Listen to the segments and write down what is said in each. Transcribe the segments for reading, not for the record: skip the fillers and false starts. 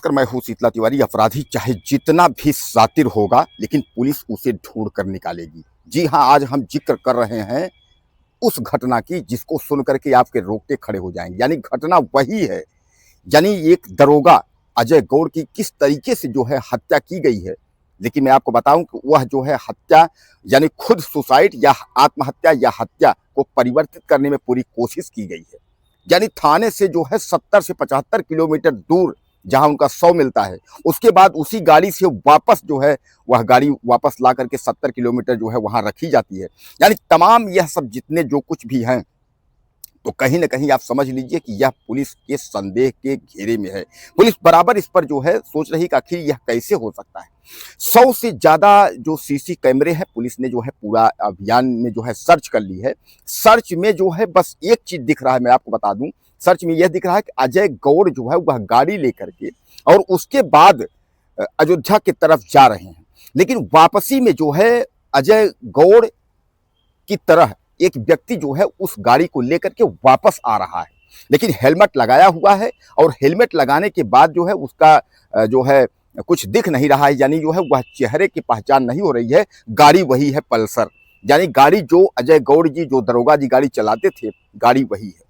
नमस्कार, मैं हूँ शीतला तिवारी। अपराधी चाहे जितना भी शातिर होगा, लेकिन पुलिस उसे ढूंढ कर निकालेगी। जी हाँ, आज हम जिक्र कर रहे हैं उस घटना की जिसको सुन करके आपके रोंगटे खड़े हो जाएंगे। यानी घटना वही है, यानी एक दरोगा अजय गौड़ की किस तरीके से जो है हत्या की गई है। लेकिन मैं आपको बताऊं कि वह जो है हत्या यानी खुद सुसाइड या आत्महत्या या हत्या को परिवर्तित करने में पूरी कोशिश की गई है। यानी थाने से जो है 70 से 75 किलोमीटर दूर जहां उनका 100 मिलता है, उसके बाद उसी गाड़ी से वापस जो है वह गाड़ी वापस ला करके 70 किलोमीटर जो है वहां रखी जाती है। यानी तमाम यह सब जितने जो कुछ भी हैं, तो कहीं ना कहीं आप समझ लीजिए कि यह पुलिस के संदेह के घेरे में है। पुलिस बराबर इस पर जो है सोच रही कि आखिर यह कैसे हो सकता है। 100 से ज्यादा जो सीसी कैमरे हैं, पुलिस ने जो है पूरा अभियान में जो है सर्च कर ली है। सर्च में जो है बस एक चीज दिख रहा है, मैं आपको बता दूं, सर्च में यह दिख रहा है कि अजय गौड़ जो है वह गाड़ी लेकर के और उसके बाद अयोध्या की तरफ जा रहे हैं। लेकिन वापसी में जो है अजय गौड़ की तरह एक व्यक्ति जो है उस गाड़ी को लेकर के वापस आ रहा है, लेकिन हेलमेट लगाया हुआ है। और हेलमेट लगाने के बाद जो है उसका जो है कुछ दिख नहीं रहा है, यानी जो है वह चेहरे की पहचान नहीं हो रही है। गाड़ी वही है पल्सर, यानी गाड़ी जो अजय गौड़ जी जो दरोगा जी गाड़ी चलाते थे, गाड़ी वही है।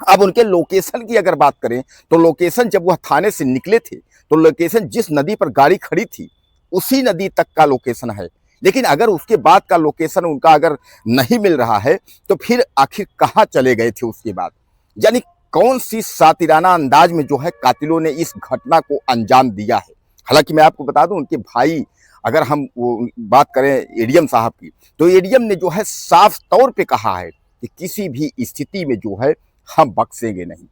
अब उनके लोकेशन की अगर बात करें तो लोकेशन जब वह थाने से निकले थे तो लोकेशन जिस नदी पर गाड़ी खड़ी थी उसी नदी तक का लोकेशन है। लेकिन अगर उसके बाद का लोकेशन उनका अगर नहीं मिल रहा है तो फिर आखिर कहाँ चले गए थे उसके बाद। यानी कौन सी सातिराना अंदाज में जो है कातिलों ने इस घटना को अंजाम दिया है। हालांकि मैं आपको बता दूं, उनके भाई अगर हम बात करें एडीएम साहब की, तो एडीएम ने जो है साफ तौर पे कहा है कि किसी भी स्थिति में जो है हम बख्शेंगे नहीं।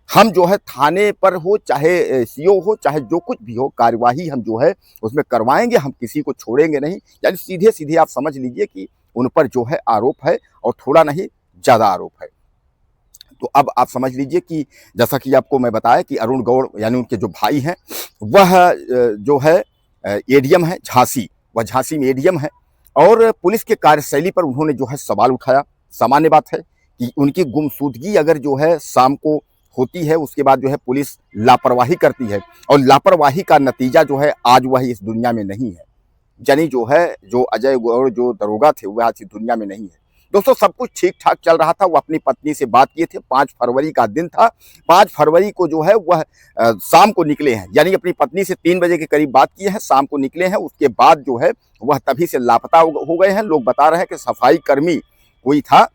हम जो है थाने पर हो चाहे सीओ हो चाहे जो कुछ भी हो, कार्यवाही हम जो है उसमें करवाएंगे, हम किसी को छोड़ेंगे नहीं। यानी सीधे सीधे आप समझ लीजिए कि उन पर जो है आरोप है और थोड़ा नहीं ज्यादा आरोप है। तो अब आप समझ लीजिए कि जैसा कि आपको मैं बताया कि अरुण गौड़ यानी उनके जो भाई हैं वह जो है एडीएम है झांसी, वह झांसी में एडीएम है। और पुलिस के कार्यशैली पर उन्होंने जो है सवाल उठाया। सामान्य बात है कि उनकी गुमशुदगी अगर जो है शाम को होती है, उसके बाद जो है पुलिस लापरवाही करती है और लापरवाही का नतीजा जो है आज वह इस दुनिया में नहीं है। यानी जो है जो अजय गौड़ जो दरोगा थे वह आज इस दुनिया में नहीं है। दोस्तों, सब कुछ ठीक ठाक चल रहा था। वो अपनी पत्नी से बात किए थे, 5 फरवरी का दिन था। 5 फरवरी को जो है वह शाम को निकले हैं, यानी अपनी पत्नी से 3 बजे के करीब बात किए हैं, शाम को निकले हैं। उसके बाद जो है वह तभी से लापता हो गए हैं। लोग बता रहे हैं कि सफाई कर्मी कोई था,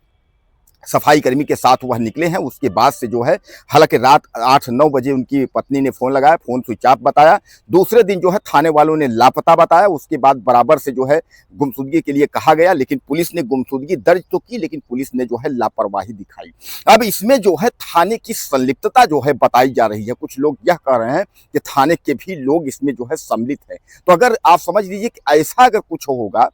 सफाई कर्मी के साथ वह निकले हैं। उसके बाद से जो है हालांकि रात 8-9 बजे उनकी पत्नी ने फोन लगाया, फोन स्विच ऑफ बताया। दूसरे दिन जो है थाने वालों ने लापता बताया। उसके बाद बराबर से जो है गुमशुदगी के लिए कहा गया, लेकिन पुलिस ने गुमशुदगी दर्ज तो की, लेकिन पुलिस ने जो है लापरवाही दिखाई। अब इसमें जो है थाने की संलिप्तता जो है बताई जा रही है। कुछ लोग यह कह रहे हैं कि थाने के भी लोग इसमें जो है सम्मिलित है। तो अगर आप समझ लीजिए कि ऐसा अगर कुछ होगा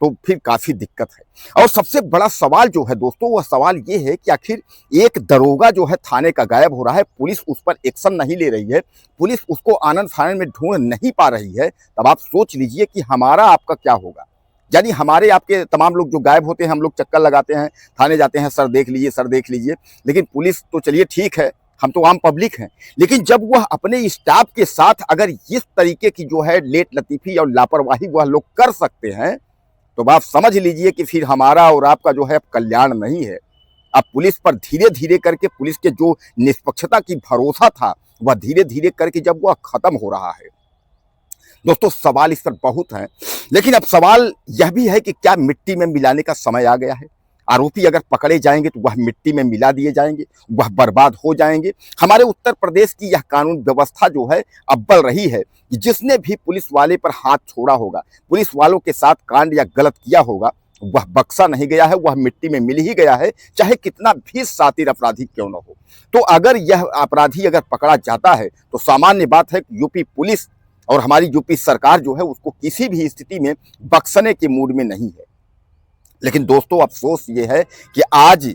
तो फिर काफी दिक्कत है। और सबसे बड़ा सवाल जो है दोस्तों, वह सवाल ये है कि आखिर एक दरोगा जो है थाने का गायब हो रहा है, पुलिस उस पर एक्शन नहीं ले रही है, पुलिस उसको आनन फानन में ढूंढ नहीं पा रही है। तब आप सोच लीजिए कि हमारा आपका क्या होगा। यानी हमारे आपके तमाम लोग जो गायब होते हैं, हम लोग चक्कर लगाते हैं, थाने जाते हैं, सर देख लीजिए सर देख लीजिए। लेकिन पुलिस तो चलिए ठीक है, हम तो आम पब्लिक हैं, लेकिन जब वह अपने स्टाफ के साथ अगर इस तरीके की जो है लेट लतीफी और लापरवाही वह लोग कर सकते हैं, तो आप समझ लीजिए कि फिर हमारा और आपका जो है कल्याण नहीं है। अब पुलिस पर धीरे धीरे करके पुलिस के जो निष्पक्षता की भरोसा था वह धीरे धीरे करके जब वह खत्म हो रहा है। दोस्तों, सवाल इस पर बहुत हैं, लेकिन अब सवाल यह भी है कि क्या मिट्टी में मिलाने का समय आ गया है। आरोपी अगर पकड़े जाएंगे तो वह मिट्टी में मिला दिए जाएंगे, वह बर्बाद हो जाएंगे। हमारे उत्तर प्रदेश की यह कानून व्यवस्था जो है अव्वल रही है कि जिसने भी पुलिस वाले पर हाथ छोड़ा होगा, पुलिस वालों के साथ कांड या गलत किया होगा, वह बख्शा नहीं गया है, वह मिट्टी में मिल ही गया है, चाहे कितना भी शातिर अपराधी क्यों न हो। तो अगर यह अपराधी अगर पकड़ा जाता है तो सामान्य बात है कि यूपी पुलिस और हमारी यूपी सरकार जो है उसको किसी भी स्थिति में बख्शने के मूड में नहीं है। लेकिन दोस्तों, अफसोस ये है कि आज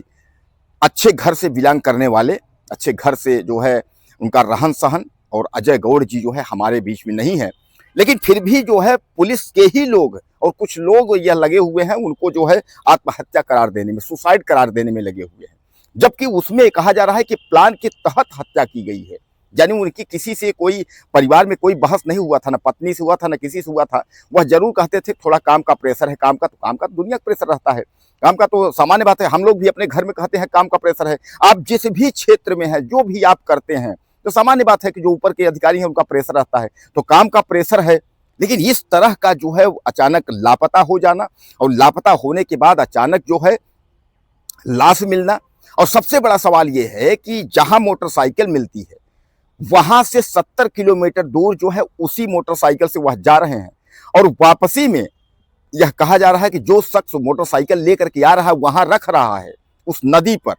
अच्छे घर से बिलोंग करने वाले, अच्छे घर से जो है उनका रहन सहन और अजय गौड़ जी जो है हमारे बीच में नहीं है। लेकिन फिर भी जो है पुलिस के ही लोग और कुछ लोग यह लगे हुए हैं, उनको जो है आत्महत्या करार देने में, सुसाइड करार देने में लगे हुए हैं, जबकि उसमें कहा जा रहा है कि प्लान के तहत हत्या की गई है। यानी उनकी किसी से कोई परिवार में कोई बहस नहीं हुआ था, ना पत्नी से हुआ था, ना किसी से हुआ था। वह जरूर कहते थे थोड़ा काम का प्रेशर है, काम का तो दुनिया का प्रेशर रहता है, काम का तो सामान्य बात है। हम लोग भी अपने घर में कहते हैं काम का प्रेशर है। आप जिस भी क्षेत्र में है, जो भी आप करते हैं, तो सामान्य बात है कि जो ऊपर के अधिकारी हैं उनका प्रेशर रहता है, तो काम का प्रेशर है। लेकिन इस तरह का जो है अचानक लापता हो जाना, और लापता होने के बाद अचानक जो है लाश मिलना, और सबसे बड़ा सवाल यह है कि जहां मोटरसाइकिल मिलती है वहां से 70 किलोमीटर दूर जो है उसी मोटरसाइकिल से वह जा रहे हैं, और वापसी में यह कहा जा रहा है कि जो शख्स मोटरसाइकिल लेकर के आ रहा है वहां रख रहा है उस नदी पर,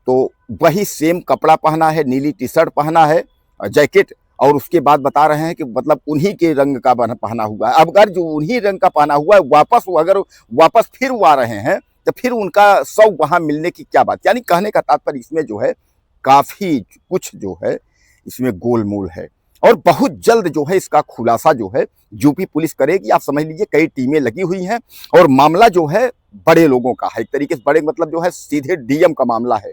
तो वही सेम कपड़ा पहना है, नीली टी शर्ट पहना है, जैकेट, और उसके बाद बता रहे हैं कि मतलब उन्हीं के रंग का पहना हुआ है। अब अगर जो उन्हीं रंग का पहना हुआ है अगर वापस फिर वो आ रहे हैं, तो फिर उनका शव वहां मिलने की क्या बात। यानी कहने का तात्पर्य इसमें जो है काफी कुछ जो है इसमें गोलमोल है, और बहुत जल्द जो है इसका खुलासा जो है यूपी पुलिस करेगी। आप समझ लीजिए कई टीमें लगी हुई हैं, और मामला जो है बड़े लोगों का है, एक तरीके से बड़े मतलब जो है सीधे डीएम का मामला है।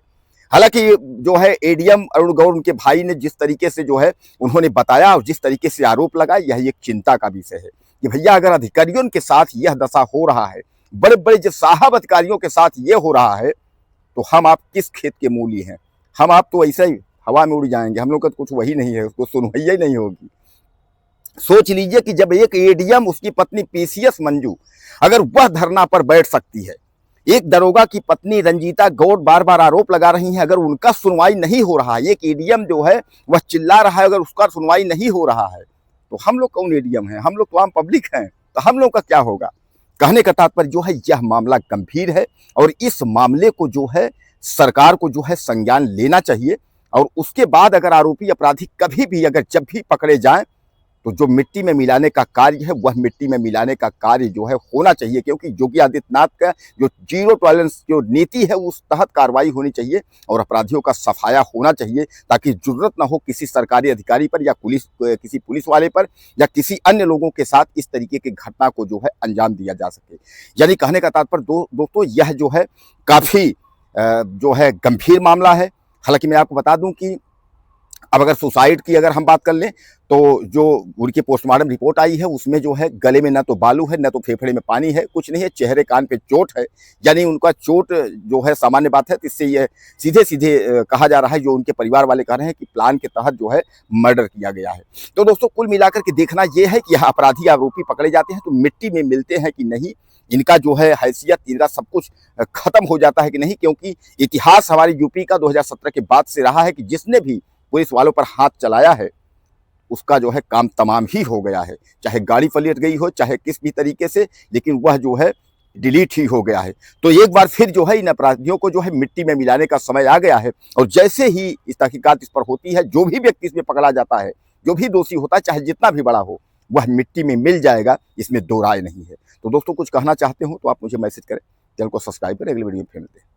हालांकि जो है एडीएम अरुण गौड़ उनके भाई ने जिस तरीके से जो है उन्होंने बताया और जिस तरीके से आरोप लगाया, यह एक चिंता का विषय है कि भैया अगर अधिकारियों के साथ यह दशा हो रहा है, बड़े बड़े जो साहब अधिकारियों के साथ ये हो रहा है, तो हम आप किस खेत के मूली हैं। हम आप तो ऐसे ही हवा में उड़ जाएंगे, हम लोग का तो कुछ वही नहीं है, उसको सुनवाई ही नहीं होगी। सोच लीजिए कि जब एक एडीएम, उसकी पत्नी पीसीएस मंजू, अगर वह धरना पर बैठ सकती है, एक दरोगा की पत्नी रंजीता गौड़ बार बार आरोप लगा रही हैं, अगर उनका सुनवाई नहीं हो रहा है, एक एडीएम जो है वह चिल्ला रहा है, अगर उसका सुनवाई नहीं हो रहा है, तो हम लोग कौन एडीएम हैं, हम लोग तो आम पब्लिक हैं, तो हम लोग का क्या होगा। कहने का तात्पर्य जो है यह मामला गंभीर है, और इस मामले को जो है सरकार को जो है संज्ञान लेना चाहिए, और उसके बाद अगर आरोपी अपराधी कभी भी अगर जब भी पकड़े जाएं, तो जो मिट्टी में मिलाने का कार्य है वह मिट्टी में मिलाने का कार्य जो है होना चाहिए, क्योंकि योगी आदित्यनाथ का जो जीरो टॉलरेंस जो नीति है उस तहत कार्रवाई होनी चाहिए, और अपराधियों का सफाया होना चाहिए, ताकि जरूरत ना हो किसी सरकारी अधिकारी पर या किसी पुलिस वाले पर या किसी अन्य लोगों के साथ इस तरीके की घटना को जो है अंजाम दिया जा सके। यानी कहने का तात्पर्य दोस्तों यह जो है काफी जो है गंभीर मामला है। हालांकि मैं आपको बता दूं कि अब अगर सुसाइड की अगर हम बात कर लें, तो जो उनकी पोस्टमार्टम रिपोर्ट आई है उसमें जो है गले में ना तो बालू है, ना तो फेफड़े में पानी है, कुछ नहीं है, चेहरे कान पे चोट है। यानी उनका चोट जो है सामान्य बात है, तो इससे ये सीधे सीधे कहा जा रहा है, जो उनके परिवार वाले कह रहे हैं कि प्लान के तहत जो है मर्डर किया गया है। तो दोस्तों कुल मिलाकर के देखना यह है कि यह अपराधी आरोपी पकड़े जाते हैं तो मिट्टी में मिलते हैं कि नहीं, इनका जो है हैसियत, इनका सब कुछ खत्म हो जाता है कि नहीं, क्योंकि इतिहास हमारे यूपी का 2017 के बाद से रहा है कि जिसने भी पुलिस वालों पर हाथ चलाया है उसका जो है काम तमाम ही हो गया है, चाहे गाड़ी पलट गई हो, चाहे किस भी तरीके से, लेकिन वह जो है डिलीट ही हो गया है। तो एक बार फिर जो है इन अपराधियों को जो है मिट्टी में मिलाने का समय आ गया है, और जैसे ही इस तहकीकात इस पर होती है, जो भी व्यक्ति इसमें पकड़ा जाता है, जो भी दोषी होता है, चाहे जितना भी बड़ा हो, वह मिट्टी में मिल जाएगा, इसमें दो राय नहीं है। तो दोस्तों कुछ कहना चाहते हो तो आप मुझे मैसेज करें, चैनल को सब्सक्राइब करें, अगली वीडियो में फिर मिलते हैं।